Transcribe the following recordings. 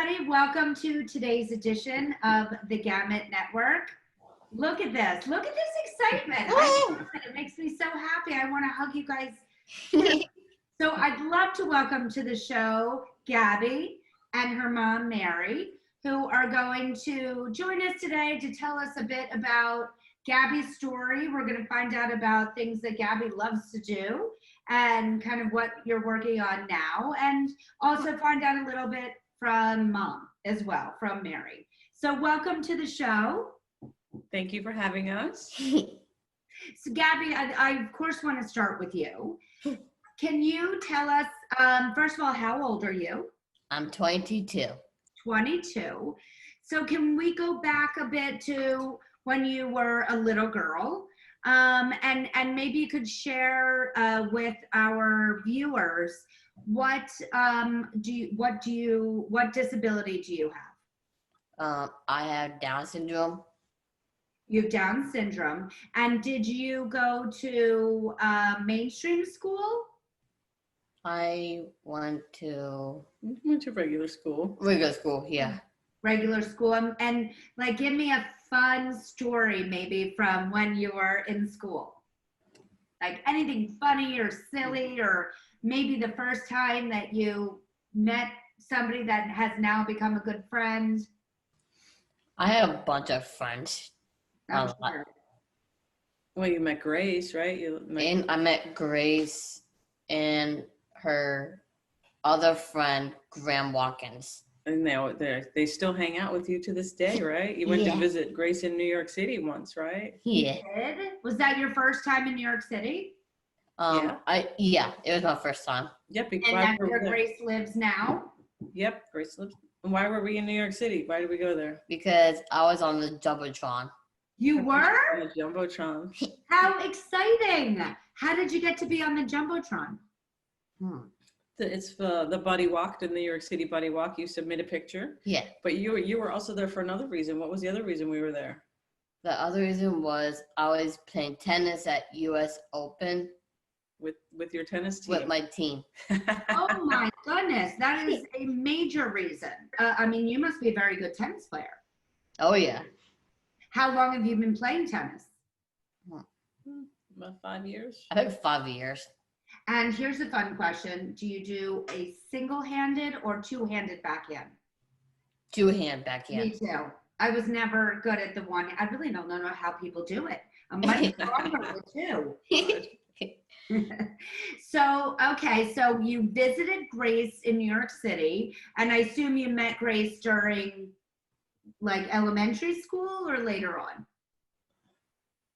everybody. Welcome to today's edition of the Gamut Network. Look at this. Look at this excitement. It makes me so happy. I want to hug you guys. So I'd love to welcome to the show Gabi and her mom, Mary, who are going to join us today to tell us a bit about Gabi's story. We're going to find out about things that Gabi loves to do and kind of what you're working on now, and also find out a little bit from mom as well, from Mary. So welcome to the show. Thank you for having us. So Gabi, I of course want to start with you. Can you tell us, first of all, how old are you? I'm 22. 22. So can we go back a bit to when you were a little girl? And maybe you could share with our viewers what disability do you have? I have Down syndrome. You have Down syndrome. And did you go to mainstream school? I went to regular school. Regular school, yeah. Regular school. And like, give me a fun story maybe from when you were in school. Like anything funny or silly, or maybe the first time that you met somebody that has now become a good friend. I have a bunch of friends. Sure. Well, you met Grace, right? And I met Grace and her other friend, Graham Watkins. And they still hang out with you to this day, right? You went to visit Grace in New York City once, right? Yeah. You did? Was that your first time in New York City? Yeah, it was my first time. Yep. And that's where Grace lives now? Yep, Grace lives. And why were we in New York City? Why did we go there? Because I was on the Jumbotron. You were? The Jumbotron. How exciting! How did you get to be on the Jumbotron? It's the Buddy Walk, the New York City Buddy Walk. You submit a picture. Yeah. But you were also there for another reason. What was the other reason we were there? The other reason was I was playing tennis at US Open. With your tennis team? With my team. Oh my goodness, that is a major reason. I mean, you must be a very good tennis player. Oh yeah. How long have you been playing tennis? About 5 years. I think 5 years. And here's a fun question. Do you do a single-handed or two-handed backhand? Two-hand backhand. Me too. I was never good at the one. I really don't know how people do it. I'm much stronger with two. So, okay, so you visited Grace in New York City, and I assume you met Grace during like elementary school or later on?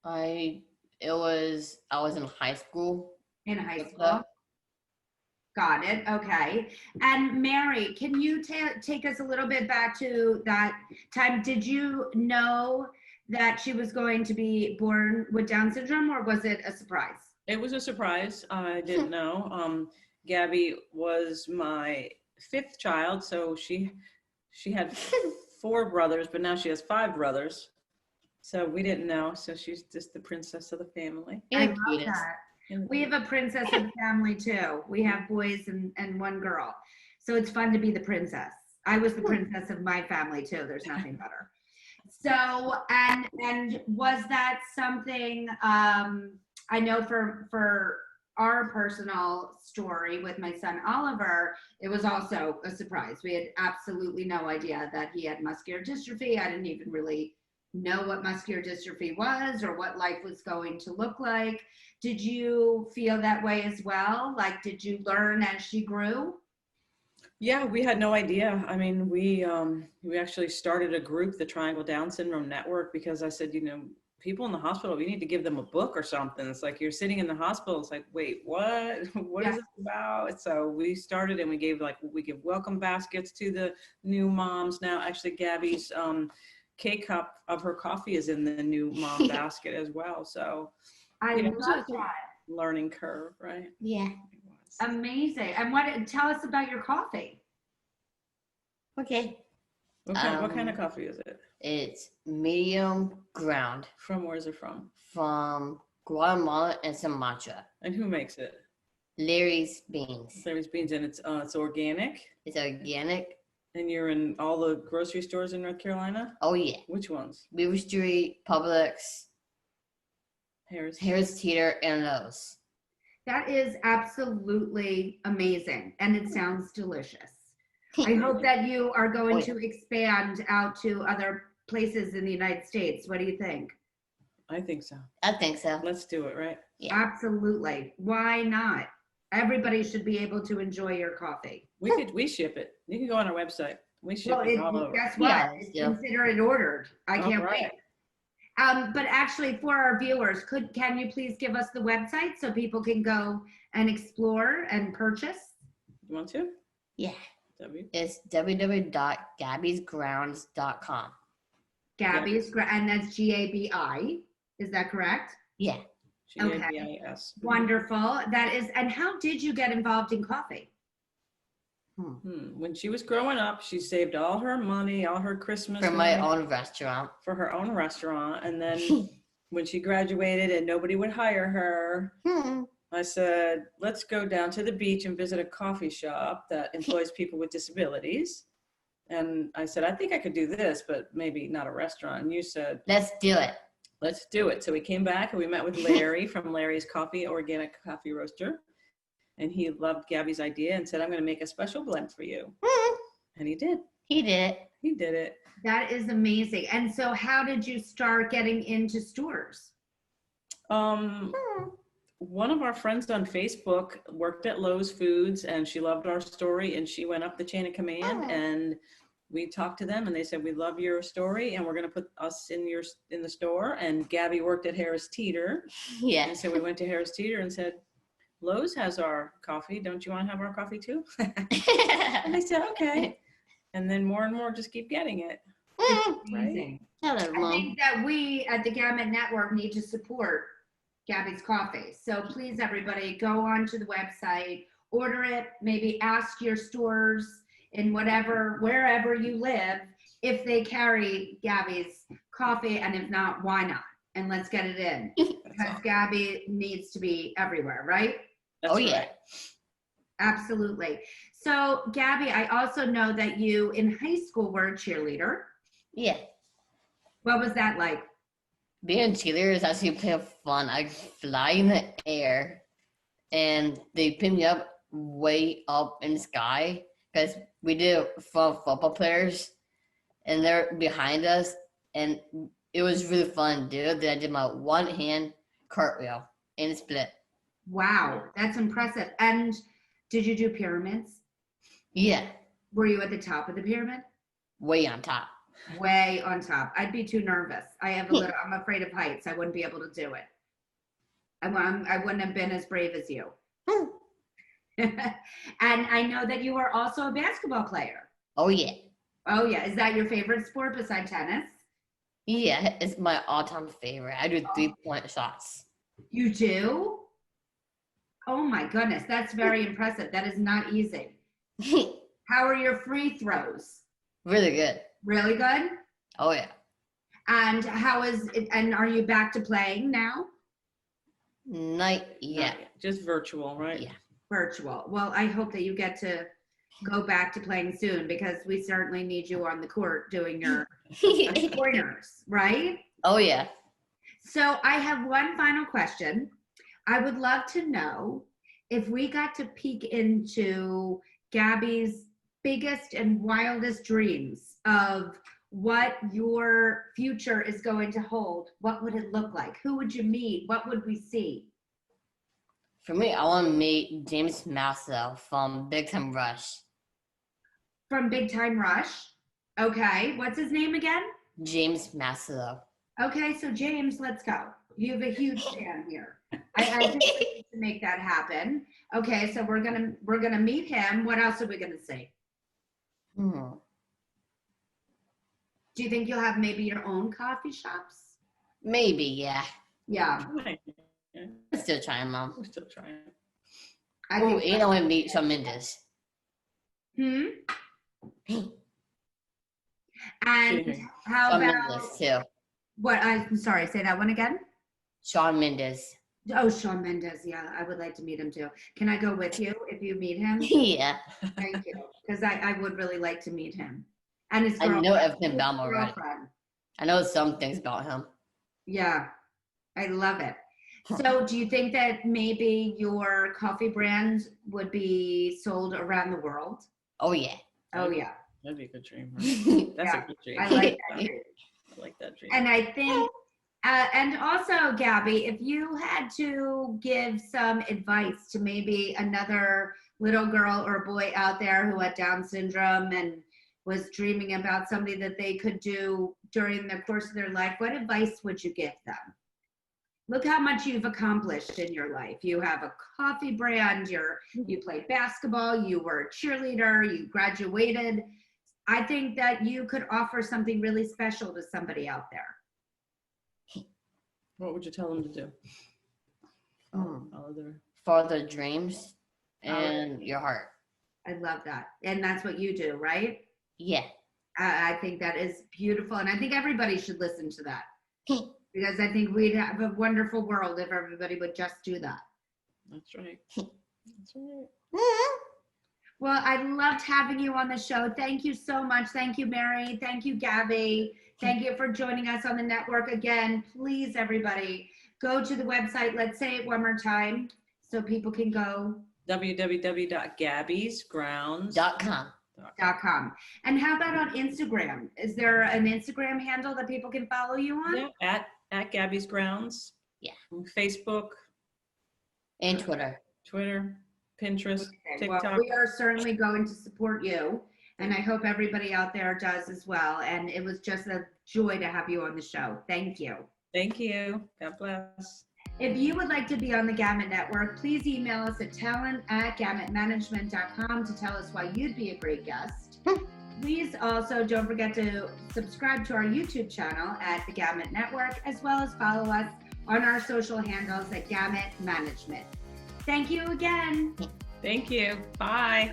I was in high school. In high school? Got it, okay. And Mary, can you take us a little bit back to that time? Did you know that she was going to be born with Down syndrome, or was it a surprise? It was a surprise. I didn't know. Gabi was my 5th child, so she had 4 brothers, but now she has 5 brothers. So we didn't know. So she's just the princess of the family. I love that. We have a princess of the family too. We have boys and 1 girl. So it's fun to be the princess. I was the princess of my family too. There's nothing better. So, and was that something, I know for our personal story with my son Oliver, it was also a surprise. We had absolutely no idea that he had muscular dystrophy. I didn't even really know what muscular dystrophy was or what life was going to look like. Did you feel that way as well? Like, did you learn as she grew? Yeah, we had no idea. I mean, we actually started a group, the Triangle Down Syndrome Network, because I said, people in the hospital, we need to give them a book or something. It's like you're sitting in the hospital. It's like, wait, what? What is it about? So we started and we give welcome baskets to the new moms. Now, actually, Gabi's K-cup of her coffee is in the new mom basket as well. So I love that. Learning curve, right? Yeah. Amazing. And tell us about your coffee. Okay. What kind of coffee is it? It's medium ground. From where's it from? From Guatemala and Sumatra. And who makes it? Larry's Beans. Larry's Beans, and it's organic? It's organic. And you're in all the grocery stores in North Carolina? Oh yeah. Which ones? Beaver Street, Publix, Harris. Teeter, and those. That is absolutely amazing, and it sounds delicious. I hope that you are going Oh, yeah. to expand out to other places in the United States. What do you think? I think so. I think so. Let's do it, right? Yeah. Absolutely. Why not? Everybody should be able to enjoy your coffee. We ship it. You can go on our website. We ship Well, it all over. guess what? Yeah, yeah. Consider it ordered. I All can't right. wait. But actually, for our viewers, can you please give us the website so people can go and explore and purchase? You want to? Yeah. W. It's www.gabisgrounds.com. Gabis, and that's Gabi. Is that correct? Yeah. Gabis. Wonderful. That is. And how did you get involved in coffee? When she was growing up, she saved all her money, all her Christmas For my money own restaurant. for her own restaurant. And then when she graduated and nobody would hire her, I said, let's go down to the beach and visit a coffee shop that employs people with disabilities. And I said, I think I could do this, but maybe not a restaurant. And you said, Let's do it. let's do it. So we came back and we met with Larry from Larry's Coffee, Organic Coffee Roaster. And he loved Gabby's idea and said, I'm going to make a special blend for you. And he did. He did it. He did it. That is amazing. And so, how did you start getting into stores? One of our friends on Facebook worked at Lowe's Foods and she loved our story and she went up the chain of command and we talked to them and they said, we love your story and we're going to put us in the store. And Gabby worked at Harris Teeter. Yeah. And so we went to Harris Teeter and said, Lowe's has our coffee. Don't you want to have our coffee too? And they said, okay. And then more and more just keep getting it. Amazing. Hello, I Mom. think that we at the Gamut Network need to support Gabis Coffee. So please, everybody, go onto the website, order it, maybe ask your stores in wherever you live, if they carry Gabis Coffee, and if not, why not? And let's get it in. Because Gabby needs to be everywhere, right? That's Yeah. right. Absolutely. So, Gabby, I also know that you in high school were a cheerleader. Yeah. What was that like? Being a cheerleader is actually pretty fun. I fly in the air and they pick me up way up in the sky because we did it for football players and they're behind us and it was really fun, dude. Then I did my one hand cartwheel and split. Wow, that's impressive. And did you do pyramids? Yeah, Were you at the top of the pyramid? way on top. Way on top. I'd be too nervous. I'm afraid of heights. I wouldn't be able to do it. I wouldn't have been as brave as you. And I know that you are also a basketball player. Oh yeah. Oh yeah. Is that your favorite sport beside tennis? Yeah, it's my all-time favorite. I do 3-point shots. You do? Oh my goodness. That's very impressive. That is not easy. How are your free throws? Really good. Really good? Oh yeah. And how is it, and are you back to playing now? Night. Yeah. Just virtual, right? Yeah. Virtual. Well, I hope that you get to go back to playing soon because we certainly need you on the court doing your pointers, right? Oh yeah. So I have one final question. I would love to know if we got to peek into Gabby's biggest and wildest dreams of what your future is going to hold. What would it look like? Who would you meet? What would we see? For me, I want to meet James Masso from Big Time Rush. From Big Time Rush. Okay. What's his name again? James Masso. Okay, so James, let's go. You have a huge fan here. I think we need to make that happen. Okay, so we're gonna meet him. What else are we gonna see? Hmm. Do you think you'll have maybe your own coffee shops? Maybe, yeah. Yeah, I'm still trying, Mom. We're still trying. I Oh, think. and I want to meet Shawn Mendes. And how Shawn about Mendes, too. what? I'm sorry. Say that one again. Shawn Mendes. Oh, Shawn Mendes. Yeah, I would like to meet him too. Can I go with you if you meet him? Yeah, Thank you. Because I would really like to meet him. And his I girlfriend. know everything His about him already. girlfriend. I know some things about him. Yeah, I love it. So do you think that maybe your coffee brand would be sold around the world? Oh yeah. Oh, yeah. That'd be a good dream. Right? That's Yeah, a good dream. I like that dream. I like that dream. And I think, and also, Gabby, if you had to give some advice to maybe another little girl or boy out there who had Down syndrome and was dreaming about something that they could do during the course of their life, what advice would you give them? Look how much you've accomplished in your life. You have a coffee brand, you played basketball, you were a cheerleader, you graduated. I think that you could offer something really special to somebody out there. What would you tell them to do? Follow their For their dreams and your heart. I love that. And that's what you do, right? Yeah. I think that is beautiful. And I think everybody should listen to that. Because I think we'd have a wonderful world if everybody would just do that. That's right. That's right. Well, I loved having you on the show. Thank you so much. Thank you, Mary. Thank you, Gabby. Thank you for joining us on the network again. Please, everybody, go to the website. Let's say it one more time so people can go. www.gabisgrounds.com. And how about on Instagram? Is there an Instagram handle that people can follow you on? Yeah, at Gabis Grounds. Yeah. Facebook. And Twitter. Pinterest, Okay, TikTok. well, we are certainly going to support you, and I hope everybody out there does as well. And it was just a joy to have you on the show. Thank you. Thank you. God bless. If you would like to be on the Gamut Network, please email us at talent@gamutmanagement.com to tell us why you'd be a great guest. Please also don't forget to subscribe to our YouTube channel at the Gamut Network, as well as follow us on our social handles at Gamut Management. Thank you again. Thank you. Bye.